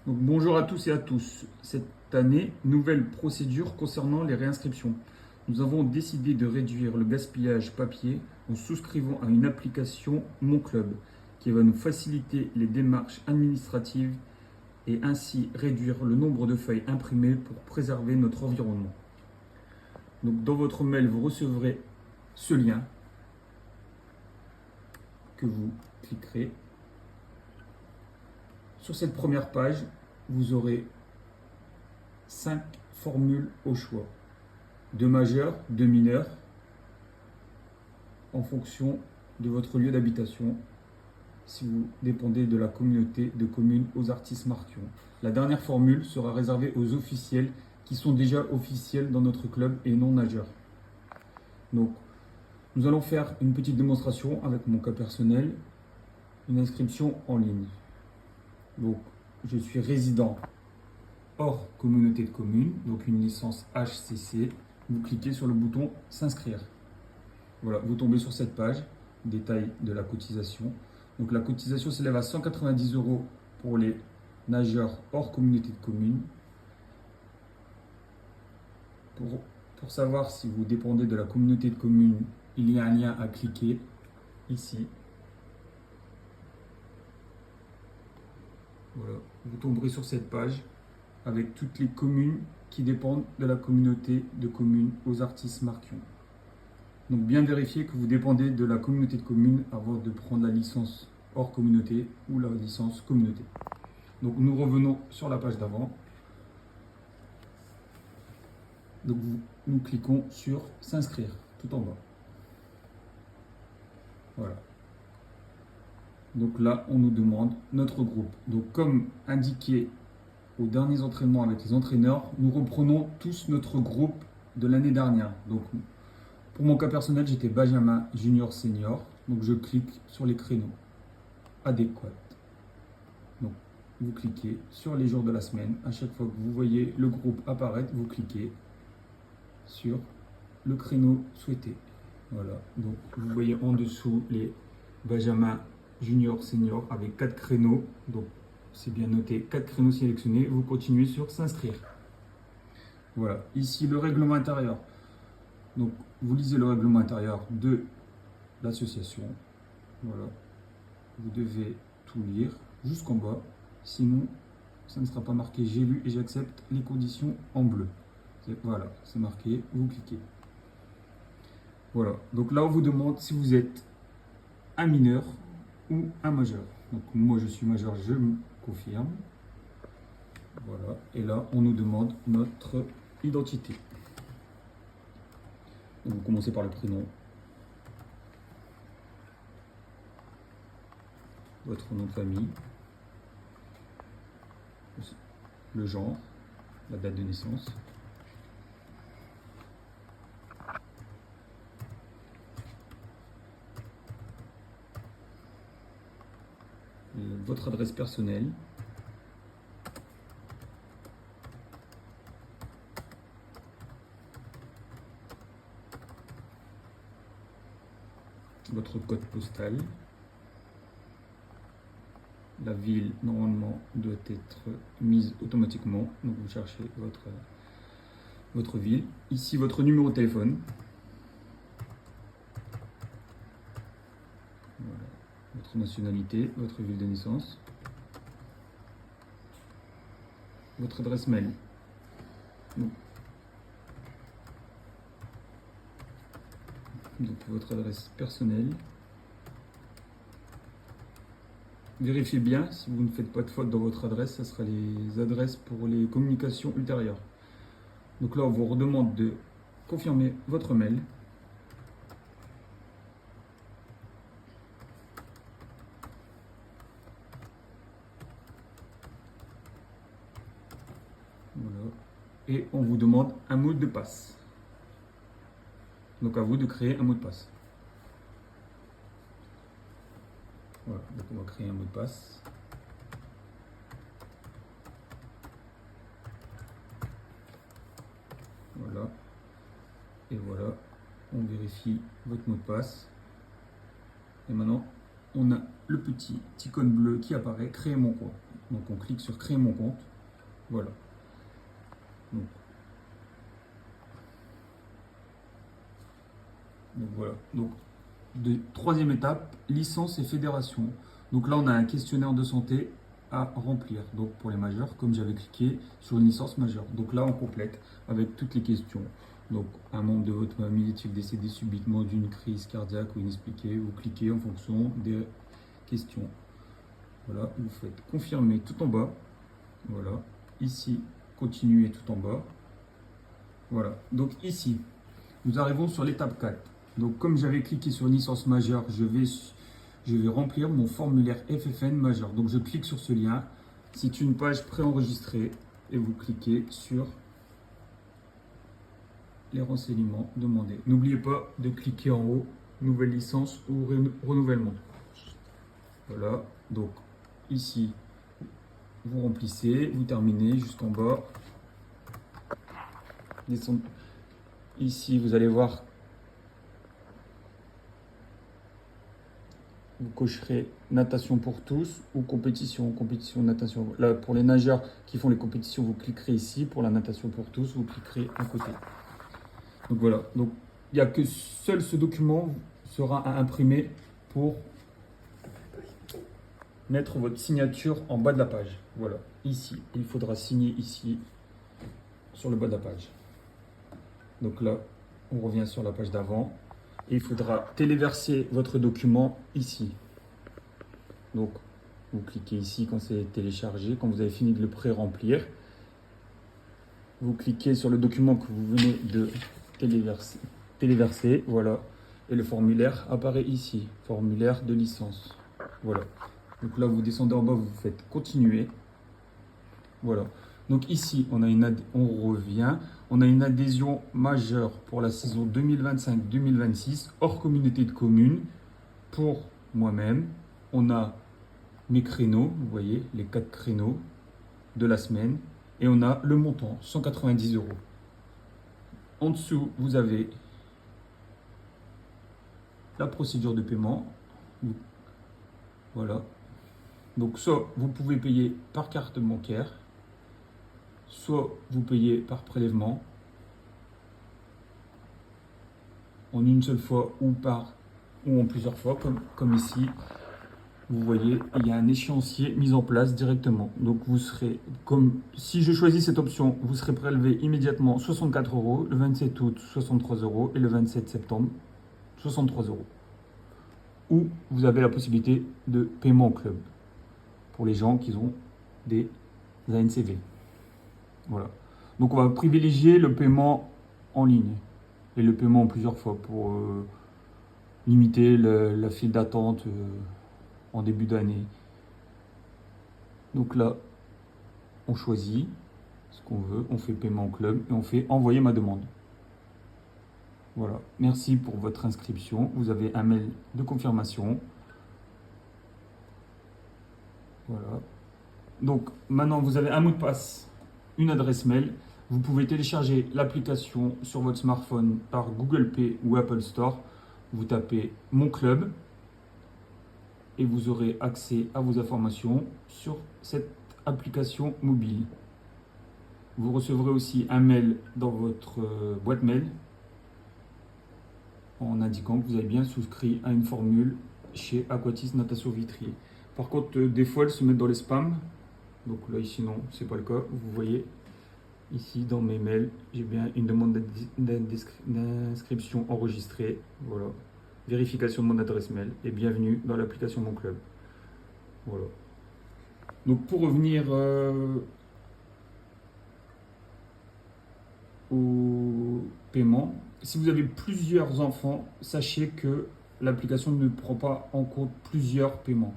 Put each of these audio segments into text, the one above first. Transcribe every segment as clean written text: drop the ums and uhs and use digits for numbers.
Donc, bonjour à tous et à tous. Cette année, nouvelle procédure concernant les réinscriptions. Nous avons décidé de réduire le gaspillage papier en souscrivant à une application Mon Club qui va nous faciliter les démarches administratives et ainsi réduire le nombre de feuilles imprimées pour préserver notre environnement. Donc, dans votre mail, vous recevrez ce lien que vous cliquerez. Sur cette première page, vous aurez 5 formules au choix, de majeur, de mineur, en fonction de votre lieu d'habitation, si vous dépendez de la communauté de communes Ozartis-Marquion. La dernière formule sera réservée aux officiels qui sont déjà officiels dans notre club et non nageurs. Donc, nous allons faire une petite démonstration avec mon cas personnel, une inscription en ligne. Donc, je suis résident hors communauté de communes, donc une licence HCC. Vous cliquez sur le bouton s'inscrire. Voilà, vous tombez sur cette page, détail de la cotisation. Donc la cotisation s'élève à 190 € pour les nageurs hors communauté de communes. Pour savoir si vous dépendez de la communauté de communes, il y a un lien à cliquer ici. Voilà, vous tomberez sur cette page avec toutes les communes qui dépendent de la communauté de communes Ozartis-Marquion. Donc bien vérifier que vous dépendez de la communauté de communes avant de prendre la licence hors communauté ou la licence communauté. Donc nous revenons sur la page d'avant. Donc nous cliquons sur s'inscrire tout en bas. Voilà. Donc là, on nous demande notre groupe. Donc comme indiqué aux derniers entraînements avec les entraîneurs, nous reprenons tous notre groupe de l'année dernière. Donc pour mon cas personnel, j'étais Benjamin Junior Senior. Donc je clique sur les créneaux adéquats. Donc vous cliquez sur les jours de la semaine. À chaque fois que vous voyez le groupe apparaître, vous cliquez sur le créneau souhaité. Voilà. Donc vous voyez en dessous les Benjamin Junior Senior avec 4 créneaux. Donc c'est bien noté, 4 créneaux sélectionnés. Vous continuez sur s'inscrire. Voilà. Ici le règlement intérieur. Donc, vous lisez le règlement intérieur de l'association. Voilà. Vous devez tout lire jusqu'en bas. Sinon, ça ne sera pas marqué. J'ai lu et j'accepte les conditions en bleu. Voilà, c'est marqué. Vous cliquez. Voilà. Donc là, on vous demande si vous êtes un mineur ou un majeur. Donc, moi, je suis majeur, je me confirme. Voilà. Et là, on nous demande notre identité. Vous commencez par le prénom, votre nom de famille, le genre, la date de naissance, votre adresse personnelle, votre code postal. La ville, normalement, doit être mise automatiquement. Donc, vous cherchez votre ville. Ici, votre numéro de téléphone. Voilà. Votre nationalité, votre ville de naissance. Votre adresse mail. Donc votre adresse personnelle. Vérifiez bien, si vous ne faites pas de faute dans votre adresse, ça sera les adresses pour les communications ultérieures. Donc là, on vous redemande de confirmer votre mail. Voilà. Et on vous demande un mot de passe. Donc à vous de créer un mot de passe. Voilà, donc on va créer un mot de passe. Voilà. Et voilà, on vérifie votre mot de passe. Et maintenant, on a le petit icône bleu qui apparaît, créer mon compte. Donc on clique sur créer mon compte. Voilà. Donc voilà. Donc troisième étape, licence et fédération. Donc là on a un questionnaire de santé à remplir. Donc pour les majeurs, comme j'avais cliqué sur une licence majeure. Donc là on complète avec toutes les questions. Donc un membre de votre famille est-il décédé subitement d'une crise cardiaque ou inexpliquée? Vous cliquez en fonction des questions. Voilà, vous faites confirmer tout en bas. Voilà, ici, continuer tout en bas. Voilà, donc ici, nous arrivons sur l'étape 4. Donc comme j'avais cliqué sur licence majeure, je vais remplir mon formulaire FFN majeur. Donc je clique sur ce lien. C'est une page préenregistrée et vous cliquez sur les renseignements demandés. N'oubliez pas de cliquer en haut, nouvelle licence ou renouvellement. Voilà, donc ici, vous remplissez, vous terminez jusqu'en bas. Descendez. Ici, vous allez voir, vous cocherez natation pour tous ou compétition, natation. Là, pour les nageurs qui font les compétitions, vous cliquerez ici. Pour la natation pour tous, vous cliquerez à côté. Donc voilà, donc il n'y a que seul ce document sera à imprimer pour mettre votre signature en bas de la page. Voilà, ici, il faudra signer ici sur le bas de la page. Donc là, on revient sur la page d'avant et il faudra téléverser votre document ici. Donc, vous cliquez ici quand c'est téléchargé, quand vous avez fini de le pré-remplir. Vous cliquez sur le document que vous venez de téléverser, voilà. Et le formulaire apparaît ici, formulaire de licence. Voilà. Donc là, vous descendez en bas, vous faites continuer. Voilà. Donc ici, on revient. On a une adhésion majeure pour la saison 2025-2026, hors communauté de communes. Pour moi-même, on a mes créneaux, vous voyez, les 4 créneaux de la semaine. Et on a le montant, 190 €. En dessous, vous avez la procédure de paiement. Voilà. Donc, soit vous pouvez payer par carte bancaire, soit vous payez par prélèvement en une seule fois ou en plusieurs fois, comme ici. Vous voyez, il y a un échéancier mis en place directement. Donc vous serez, comme si je choisis cette option, vous serez prélevé immédiatement 64 €, le 27 août 63 € et le 27 septembre 63 €. Ou vous avez la possibilité de paiement club pour les gens qui ont des ANCV. Voilà. Donc on va privilégier le paiement en ligne et le paiement en plusieurs fois pour limiter la file d'attente en début d'année. Donc là, on choisit ce qu'on veut, on fait paiement en club et on fait envoyer ma demande. Voilà, merci pour votre inscription. Vous avez un mail de confirmation. Voilà. Donc maintenant, vous avez un mot de passe, une adresse mail. Vous pouvez télécharger l'application sur votre smartphone par Google Play ou Apple Store. Vous tapez Mon Club et vous aurez accès à vos informations sur cette application mobile. Vous recevrez aussi un mail dans votre boîte mail en indiquant que vous avez bien souscrit à une formule chez Aquatis Natation Vitrier. Par contre, des fois, elles se mettent dans les spams. Donc là, ici, non, c'est pas le cas. Vous voyez, ici, dans mes mails, j'ai bien une demande d'inscription enregistrée. Voilà. Vérification de mon adresse mail et bienvenue dans l'application Mon Club. Voilà. Donc pour revenir au paiement, si vous avez plusieurs enfants, sachez que l'application ne prend pas en compte plusieurs paiements.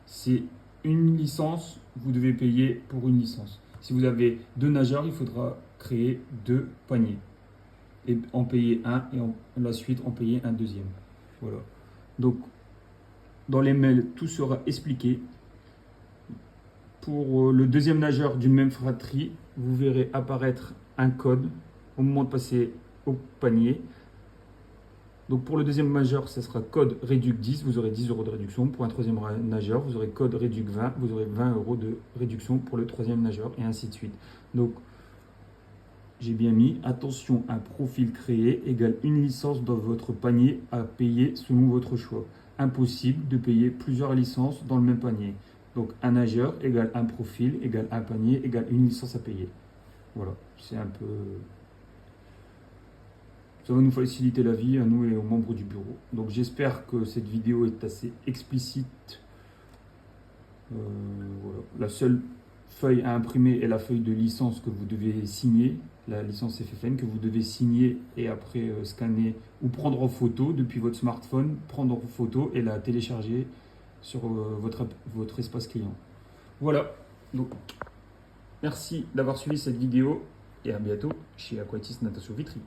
C'est une licence, vous devez payer pour une licence. Si vous avez 2 nageurs, il faudra créer 2 paniers et en payer un et la suite en payer un deuxième. Voilà. Donc, dans les mails, tout sera expliqué. Pour le deuxième nageur d'une même fratrie, vous verrez apparaître un code au moment de passer au panier. Donc pour le deuxième majeur, ce sera code réduc 10, vous aurez 10 € de réduction. Pour un troisième nageur, vous aurez code réduc 20, vous aurez 20 € de réduction pour le troisième nageur, et ainsi de suite. Donc j'ai bien mis, attention, un profil créé égale une licence dans votre panier à payer selon votre choix. Impossible de payer plusieurs licences dans le même panier. Donc un nageur égale un profil égale un panier égale une licence à payer. Voilà, c'est un peu... Ça va nous faciliter la vie à nous et aux membres du bureau. Donc j'espère que cette vidéo est assez explicite. Voilà. La seule feuille à imprimer est la feuille de licence que vous devez signer, la licence FFN que vous devez signer et après scanner ou prendre en photo depuis votre smartphone, prendre en photo et la télécharger sur votre espace client. Voilà, donc merci d'avoir suivi cette vidéo et à bientôt chez Aquatis Natation Vitry.